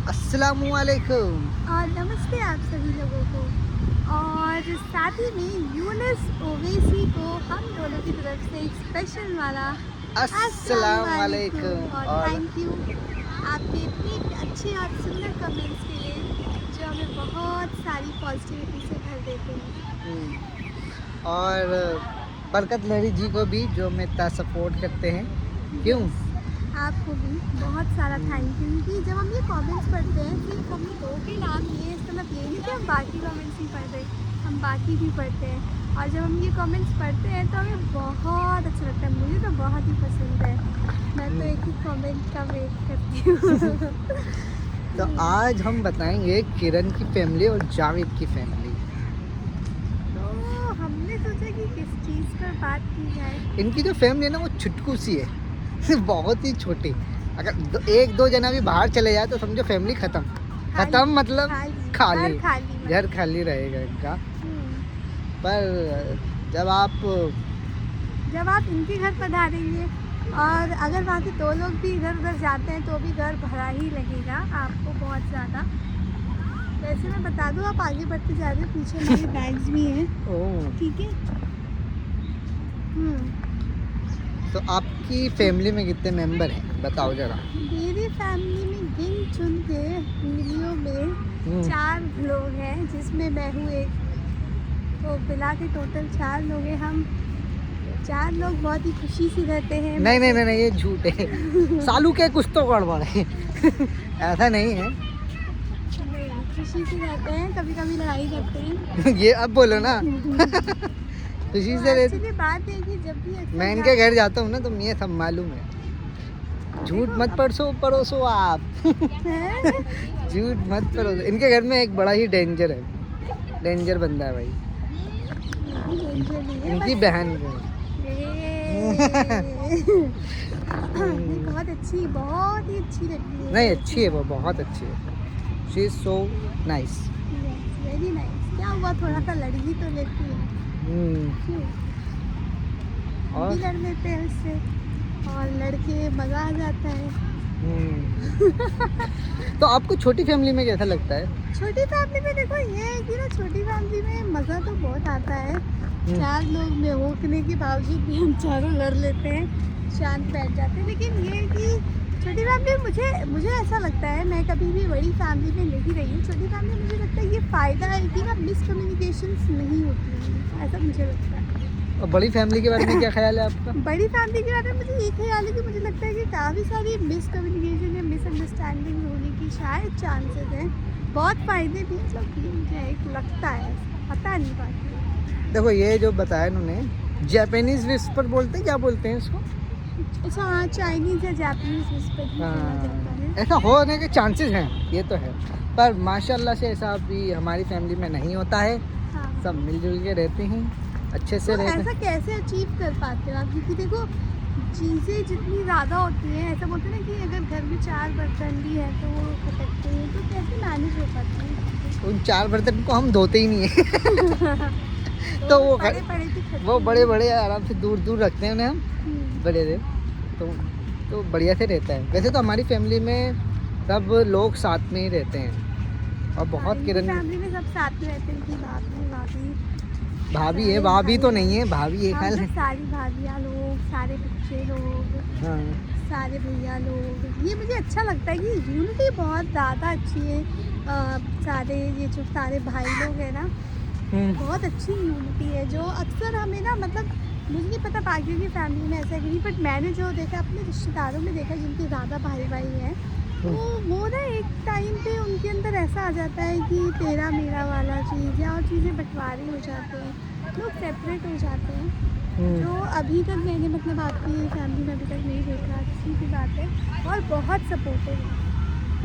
अस्सलामुअलैकुम। और नमस्ते आप सभी लोगों को। और साथ ही में यूनुस ओवैसी को हम दोनों की तरफ से एक स्पेशल वाला अस्सलाम वालेकुम अस्सलामुअलैकुम। और और थैंक यू आपके इतने अच्छे और सुंदर कमेंट्स के लिए, जो हमें बहुत सारी पॉजिटिविटी से भर देते हैं। और बरकत लहरी जी को भी जो हमें इतना सपोर्ट करते हैं। क्यों? यस, आपको भी बहुत सारा थैंक यू, क्योंकि जब हम ये कमेंट्स पढ़ते हैं सिर्फ हम दो के नाम लिए, इसका मतलब ये नहीं कि हम बाकी कमेंट्स नहीं पढ़ रहे, हम बाकी भी पढ़ते हैं। और जब हम ये कमेंट्स पढ़ते हैं तो हमें बहुत अच्छा लगता है, मुझे तो बहुत ही पसंद है। मैं तो एक ही कमेंट का वेट करती हूँ। तो आज हम बताएंगे किरण की फैमिली और जावेद की फैमिली। तो हमने सोचा कि किस चीज़ पर बात की जाए। इनकी जो फैमिली है ना वो छुटकू सी है। बहुत ही छोटी। अगर एक दो जना भी बाहर चले जाए तो समझो फैमिली खत्म। खत्म मतलब खाली, घर खाली रहेगा इनका। पर जब आप इनके घर पधारेंगे और अगर वहाँ से दो लोग भी इधर उधर जाते हैं तो भी घर भरा ही लगेगा आपको बहुत ज़्यादा। वैसे मैं बता दूँ, आप आगे बढ़ते जा रहे हो, पीछे हमारे बैग्स भी हैं। ठीक है। तो आपकी फैमिली में कितने मेंबर हैं बताओ जरा। मेरी फैमिली में गिन चुन के उंगलियों में 4 लोग हैं, जिसमें मैं हूँ एक। तो मिला के टोटल 4 लोग हैं हम। 4 लोग बहुत ही खुशी से रहते हैं। नहीं, ये झूठ है। सालू के कुछ तो गड़बड़ है। ऐसा नहीं है। खुशी से रहते हैं, कभी कभी लड़ाई करते हैं। ये अब बोलो ना। खुशी से रहते। एक्चुअली बात है कि जब भी मैं इनके घर जाता हूँ ना तो मुझे सब मालूम है। झूठ मत परोसो आप। झूठ मत परोसो। इनके घर में एक बड़ा ही डेंजर है, डेंजर बंदा है भाई। इनकी बहन को। बहुत ही अच्छी लगती है। नहीं, अच्छी है वो, बहुत अच्छी है। She is so nice. Very nice. क्या हुआ, थोड़ा सा लड़की तो लेती है। और भी लड़ लेते हैं उससे, और लड़के मजा आ जाता है। तो आपको छोटी फैमिली में कैसा लगता है? छोटी फैमिली में देखो ये है कि ना, छोटी फैमिली में मज़ा तो बहुत आता है। 4 लोग में होने के बावजूद भी हम चारों लड़ लेते हैं, शांत बैठ जाते हैं। लेकिन ये है कि छोटी फैमिली मुझे ऐसा लगता है, मैं कभी भी बड़ी फैमिली में नहीं रही हूँ। छोटी फैमिली में मुझे लगता है ये फ़ायदा है कि ना मिसकम्युनिकेशंस नहीं होती हैं, ऐसा मुझे लगता है। और बड़ी फैमिली के बारे में क्या ख्याल है आपका? बड़ी फैमिली के बारे में मुझे ये ख्याल है कि मुझे लगता है कि काफ़ी सारी मिसकम्युनिकेशन या मिसअंडरस्टैंडिंग होने की शायद चांसेस हैं। बहुत फ़ायदे भी हैं, मुझे एक लगता है, पता नहीं बाकी। देखो ये जो बताया इन्होंने, जापानीज विस्पर बोलते हैं, क्या बोलते हैं इसको? अच्छा हाँ, चाइनीज़ या जापानीज विस्पर ही बोला जाता है। ऐसा होने के चांसेस हैं, ये तो है। पर माशाल्लाह से ऐसा अभी हमारी फैमिली में नहीं होता है। हाँ। सब मिलजुल के रहते हैं, अच्छे से तो रहते हैं। ऐसा कैसे अचीव कर पाते हो आप? क्योंकि देखो चीज़ें जितनी ज़्यादा होती हैं, ऐसा बोलते हैं ना कि अगर घर में 4 बर्तन भी है तो वो खटकते हैं, तो कैसे मैनेज हो पाते हैं? उन 4 बर्तन को हम धोते ही नहीं है। तो वो बड़े बड़े आराम से दूर दूर रखते हैं उन्हें हम, बड़े थे। तो बढ़िया से रहता है। वैसे तो हमारी फैमिली में सब लोग साथ में ही रहते हैं। और बहुत किरण फैमिली में सब साथ में रहते हैं कि भाभी है, भाभी तो नहीं है, भाभी एक हाल है। सारी भाभियाँ लोग, सारे बच्चे लोग, हाँ। सारे भैया लोग, ये मुझे अच्छा लगता है कि यूनिटी बहुत ज़्यादा अच्छी है। सारे ये जो सारे भाई लोग हैं ना, बहुत अच्छी यूनिटी है, जो अक्सर हमें ना, मतलब मुझे नहीं पता बाकी की फैमिली में ऐसा है कि नहीं, बट मैंने जो देखा अपने रिश्तेदारों में देखा जिनके ज़्यादा भाई हैं, तो वो ना एक टाइम पे उनके अंदर ऐसा आ जाता है कि तेरा मेरा वाला चीज़, या और चीज़ें बंटवारे हो जाते हैं, लोग सेपरेट हो जाते हैं। जो अभी तक मैंने, मतलब आपकी फैमिली में अभी तक नहीं देखा, अच्छी सी बात है। और बहुत सपोर्टिव है।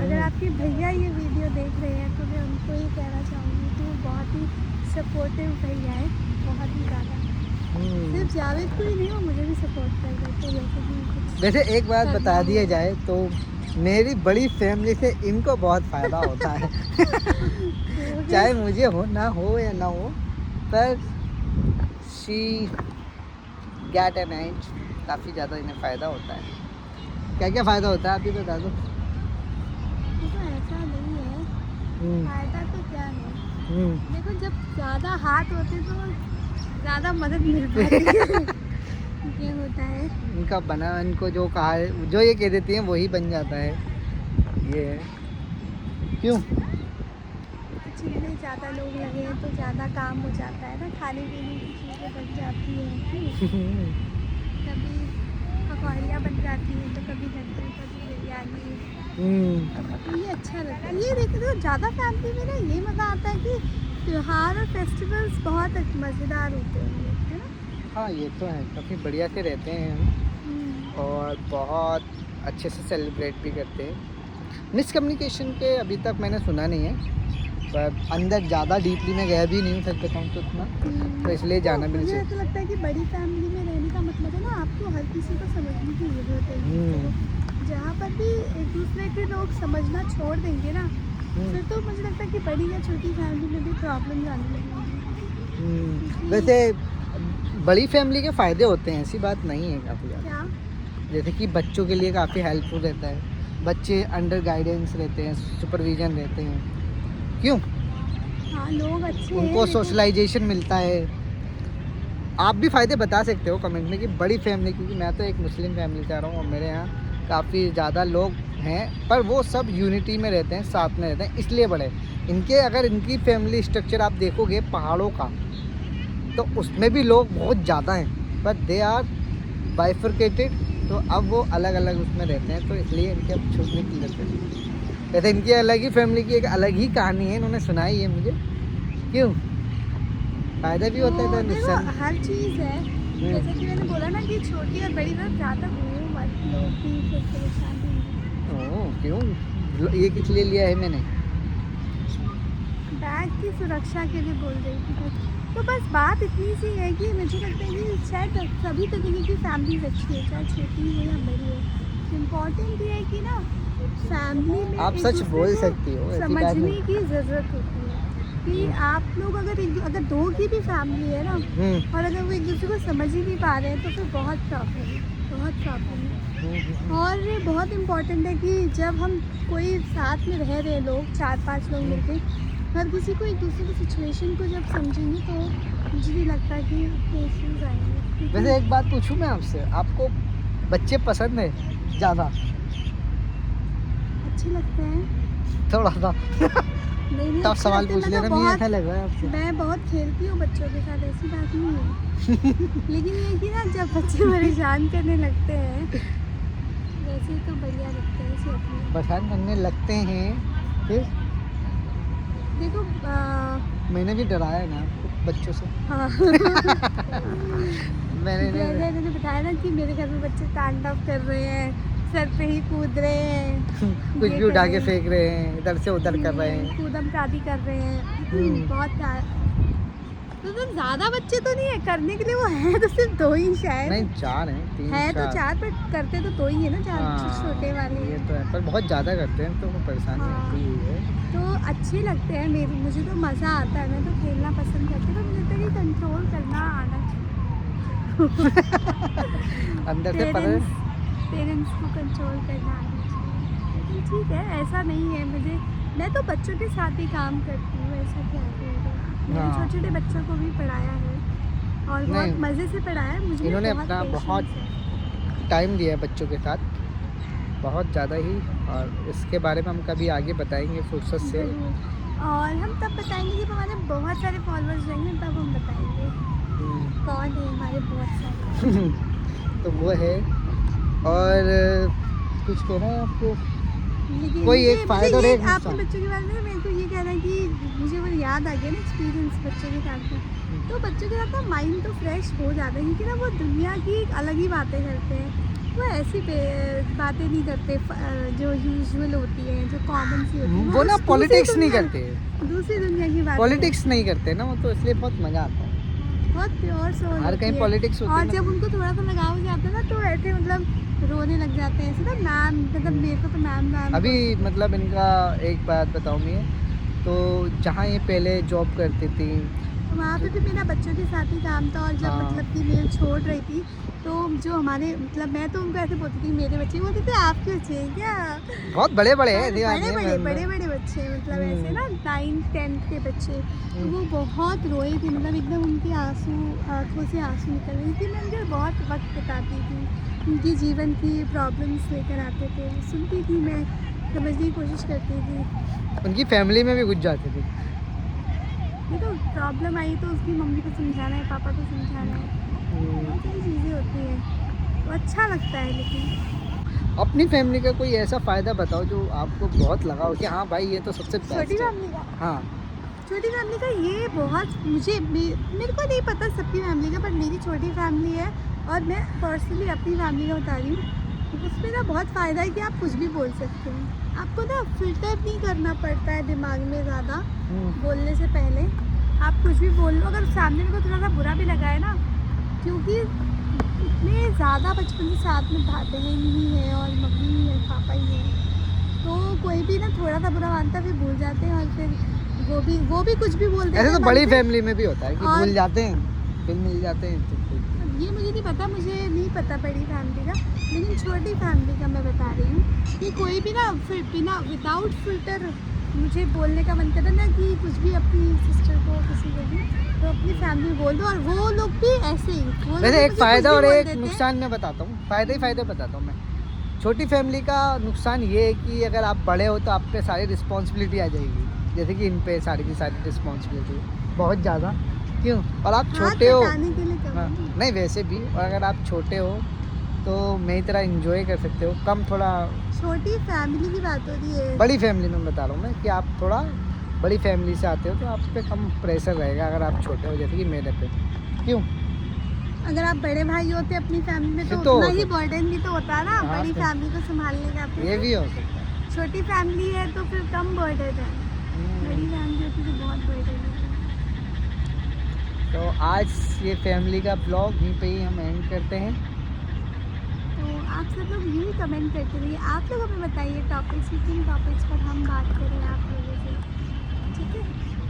अगर आपके भैया ये वीडियो देख रहे हैं तो मैं उनको ये कहना चाहूँगी कि वो बहुत ही सपोर्टिव भैया है, बहुत ही ज़्यादा। सिर्फ जावेद को ही नहीं, वो मुझे भी सपोर्ट कर देते हैं। वैसे एक बात बता दिया जाए तो मेरी बड़ी फैमिली से इनको बहुत फ़ायदा होता है। चाहे मुझे हो ना हो या ना हो, पर शी गेट एन एज, काफ़ी ज़्यादा इन्हें फ़ायदा होता है। क्या क्या फ़ायदा होता है आप भी बता दो। तो ऐसा फायदा तो क्या है, देखो जब ज़्यादा हाथ होते तो ज़्यादा मदद मिल पाती है। ये होता है। इनका बना, इनको जो कहा है, जो ये कह देती हैं वही बन जाता है, ये है। क्यों? चीज़ें ज़्यादा लोग लगे हैं तो ज़्यादा काम हो जाता है ना, खाने पीने की चीज़ें बन जाती हैं। कभी पकौड़ियाँ बन जाती हैं तो कभी हलवा, कभी बिरयानी। तो ये अच्छा लगता है। ये देखो तो ज़्यादा फैमिली में ना ये मज़ा आता है कि त्योहार और फेस्टिवल्स बहुत मज़ेदार होते हैं, है ना? हाँ ये तो है, काफ़ी बढ़िया से रहते हैं हम और बहुत अच्छे से सेलिब्रेट भी करते हैं। मिसकम्युनिकेशन के अभी तक मैंने सुना नहीं है, पर अंदर ज़्यादा डीपली में गया भी नहीं हूँ सच बताऊँ तो उतना, तो इसलिए जाना भी नहीं मुझे चाहिए। ऐसा लगता है कि बड़ी फैमिली में रहने का मतलब है ना, आपको हर किसी को समझने की ज़रूरत है। जहाँ पर भी एक दूसरे के लोग समझना छोड़ देंगे ना, फिर तो मुझे लगता है कि बड़ी या छोटी फैमिली में भी प्रॉब्लम आने लगेंगी। वैसे बड़ी फैमिली के फ़ायदे होते हैं, ऐसी बात नहीं है काफ़ी ज़्यादा। क्या? जैसे कि बच्चों के लिए काफ़ी हेल्पफुल रहता है, बच्चे अंडर गाइडेंस रहते हैं, सुपरविजन रहते हैं। क्यों? हाँ लोग अच्छे हैं उनको सोशलाइजेशन मिलता है। आप भी फ़ायदे बता सकते हो कमेंट में कि बड़ी फैमिली, क्योंकि मैं तो एक मुस्लिम फैमिली से आ रहा हूँ और मेरे यहाँ काफ़ी ज़्यादा लोग हैं, पर वो सब यूनिटी में रहते हैं, साथ में रहते हैं, इसलिए बड़े। इनके अगर इनकी फैमिली स्ट्रक्चर आप देखोगे पहाड़ों का, तो उसमें भी लोग बहुत ज़्यादा हैं, बट दे आर बाइफरकेटेड, तो अब वो अलग अलग उसमें रहते हैं, तो इसलिए इनके अब छूटने की लगता है। वैसे इनकी अलग ही फैमिली की एक अलग ही कहानी है, इन्होंने सुनाई है मुझे। क्यों? फ़ायदा भी होता है तो देखो नुकसान। हर चीज़ है, जैसे कि मैंने बोला ना कि छोटी और बड़ी ना ज़्यादा घूमो मत, लोग भी फिर परेशान होंगे। ओह क्यों? ये किस लिए लिया है मैंने? बैग की सुरक्षा के लिए बोल रही थी मैं। तो बस बात इतनी सी है कि मुझे लगता है कि शायद सभी तरीके की फैमिलीज अच्छी है, चाहे छोटी हो या बड़ी हो। इम्पोर्टेंट ये है कि ना फैमिली में आप एक सच दूसरे बोल को सकती हो, ऐसी बात समझने नहीं। की ज़रूरत होती है कि आप लोग अगर दो की भी फैमिली है ना, और अगर वो एक दूसरे को समझ ही नहीं पा रहे हैं तो फिर बहुत प्रॉब्लम है, बहुत प्रॉब्लम है। और बहुत इम्पॉर्टेंट है कि जब हम कोई साथ में रह रहे लोग 4-5 लोग मिलके, हर किसी को एक दूसरे की सिचुएशन को जब समझेंगे तो मुझे नहीं लगता कि इश्यूज आएंगे। वैसे एक बात पूछूं मैं आपसे, आपको बच्चे पसंद है ज़्यादा? अच्छे लगते हैं। थोड़ा सा नहीं टफ अच्छे सवाल लगते हैं, पूछ लिया ना, मतलब मुझे ऐसा लग रहा है आपसे। मैं बहुत खेलती हूँ बच्चों के साथ, ऐसी बात नहीं है। लेकिन ये है कि ना जब बच्चे परेशान करने लगते हैं वैसे तो बढ़िया लगता है ऐसे अपने। परेशान करने लगते हैं फिर? देखो मैंने भी डराया है ना आपको बच्चों से। हाँ मैंने जैसे नहीं मैंने बताया ना कि मेरे घर में बच्चे तांडव कर रहे हैं, सर पे ही कूद रहे हैं, कुछ ये भी कर उठा रहे के हैं, फेंक रहे हैं, इधर से उधर कर रहे हैं। कूदम शादी कर रहे हैं। बहुत तो ज़्यादा बच्चे तो नहीं है करने के लिए, वो है तो सिर्फ 2 ही शायद। नहीं 4 हैं, 3 है तो 4। 4 पर करते तो 2 ही है ना, 4 छोटे वाले ये हैं। तो है, पर बहुत ज़्यादा करते हैं तो परेशानी हाँ। होती ही है। तो अच्छे लगते हैं मुझे तो मज़ा आता है, मैं तो खेलना पसंद करती हूँ, तो मुझे लगता है कि कंट्रोल करना आना अंदर से पेरेंट्स को कंट्रोल करना आना चाहिए। लेकिन ठीक है, ऐसा नहीं है मैं तो बच्चों के साथ ही काम करती हूँ, ऐसा क्या है। मैंने छोटे छोटे बच्चों को भी पढ़ाया है और बहुत मज़े से पढ़ाया है। मुझे इन्होंने अपना बहुत टाइम दिया है बच्चों के साथ, बहुत ज़्यादा ही, और इसके बारे में हम कभी आगे बताएंगे फुर्सत से। और हम तब बताएंगे जब हमारे बहुत सारे फॉलोअर्स रहेंगे, तब हम बताएंगे कौन है हमारे बहुत सारे। तो वो है। और कुछ कहना है आपको? लेकिन कोई एक फायदा और एक आपके नुकसान। बच्चों के बारे में मेरे को ये कहना है कि मुझे वो याद आ गया ना एक्सपीरियंस बच्चों के साथ में, तो बच्चों के साथ ना माइंड तो फ्रेश हो जाता है, क्योंकि ना वो दुनिया की एक अलग ही बातें करते हैं। वो ऐसी बातें नहीं करते जो यूजुअल होती हैं, जो कॉमन सी होती है। वो ना पॉलिटिक्स नहीं करते, दूसरी दुनिया की बात पॉलिटिक्स नहीं करते ना वो, तो इसलिए बहुत मज़ा आता है। बहुत प्योर सोल हर कहीं पॉलिटिक्स होती है और ना। जब उनको थोड़ा सा लगाव हो जाता है ना, तो ऐसे मतलब रोने लग जाते हैं ऐसे ना, मैम मतलब मेरे को तो मैम अभी मतलब इनका एक बात बताऊँ मैं, तो जहाँ ये पहले जॉब करती थी वहाँ पे भी मेरा बच्चों के साथ ही काम था। और जब मतलब कि मैं छोड़ रही थी, तो जो हमारे मतलब मैं तो उनको ऐसे बोलती थी मेरे बच्चे, बोलते थे आपके बच्चे हैं क्या? बहुत बड़े बड़े हैं, बड़े बड़े बड़े बड़े बड़े बच्चे, मतलब ऐसे ना 9-10 के बच्चे, तो वो बहुत रोए थे, मतलब एकदम उनके आंसू, आंखों से आंसू निकल रहे थे। मैं उनके बहुत वक्त बिताती थी, उनकी जीवन की प्रॉब्लम्स लेकर आते थे, सुनती थी, मैं समझने की कोशिश करती थी। उनकी फैमिली में भी घुस जाती थी। ये तो प्रॉब्लम आई तो उसकी मम्मी को समझाना है, पापा को समझाना है, बहुत सारी चीज़ें होती हैं, तो अच्छा लगता है। लेकिन अपनी फैमिली का कोई ऐसा फ़ायदा बताओ जो आपको बहुत लगा हो कि हाँ भाई ये तो सबसे छोटी बेस्ट है। फैमिली का, हाँ। छोटी फैमिली का ये बहुत मेरे को नहीं पता सबकी फैमिली का, पर मेरी छोटी फैमिली है और मैं पर्सनली अपनी फैमिली का बता रही हूँ। उसमें ना बहुत फ़ायदा है कि आप कुछ भी बोल सकते हैं, आपको ना फिल्टर नहीं करना पड़ता है दिमाग में ज़्यादा बोलने से पहले। आप कुछ भी बोल लो, अगर सामने में को थोड़ा सा बुरा भी लगा है ना, क्योंकि इतने ज़्यादा बचपन से साथ में बहन ही है और मम्मी ही है, पापा ही है, तो कोई भी ना थोड़ा सा बुरा मानता फिर भूल जाते हैं, और फिर वो भी कुछ भी बोल देते हैं। ऐसे तो मन बड़ी से। फैमिली में भी होता है कि और- भूल जाते हैं, फिर मिल जाते हैं तो कोई- अब ये मुझे नहीं पता, मुझे नहीं पता बड़ी फैमिली का, लेकिन छोटी फैमिली का मैं बता रही हूँ कि कोई भी ना फिर बिना विदाउट फिल्टर मुझे बोलने का मन करता ना कि कुछ भी अपनी सिस्टर को, किसी को भी, तो अपनी फैमिली बोल दो, और वो लोग भी ऐसे ही, वो लोग वैसे भी एक मुझे फ़ायदा कुछ और भी बोल एक देते हैं। नुकसान मैं बताता हूँ। फ़ायदे बताता हूँ मैं। छोटी फैमिली का नुकसान ये है कि अगर आप बड़े हो तो आप पे सारी रिस्पॉन्सिबिलिटी आ जाएगी, जैसे कि इन पे सारी की सारी रिस्पॉन्सिबिलिटी बहुत ज़्यादा। क्यों? और आप हाथ छोटे हो। बटाने के लिए कम हाँ, है। नहीं वैसे भी, और अगर आप छोटे हो तो मेरी तरह इंजॉय कर सकते हो, कम थोड़ा। छोटी फैमिली की बात हो रही है। बड़ी फैमिली में बता रहा हूँ मैं कि आप थोड़ा बड़ी फैमिली से आते हो तो आप पे कम प्रेशर रहेगा अगर आप छोटे हो, जैसे कि मेरे पे। क्यों? अगर आप बड़े भाई होते अपनी फैमिली में तो फिर तो उतना हो ही सकता बर्डन भी तो होता है ना, हाँ, बड़ी फिर- फैमिली को संभालने का है। अपने ये पे। भी हो सकता है। छोटी फैमिली है तो फिर कम बर्डन है, बड़ी फैमिली होती तो बहुत बर्डन है। तो आज ये फैमिली का ब्लॉग यहीं पे ही हम एंड करते हैं। तो आप सब लोग यही कमेंट करते रहिए, आप लोग हमें बताइए टॉपिक्स, किन टॉपिक्स पर हम बात करें आप लोगों से, ठीक है।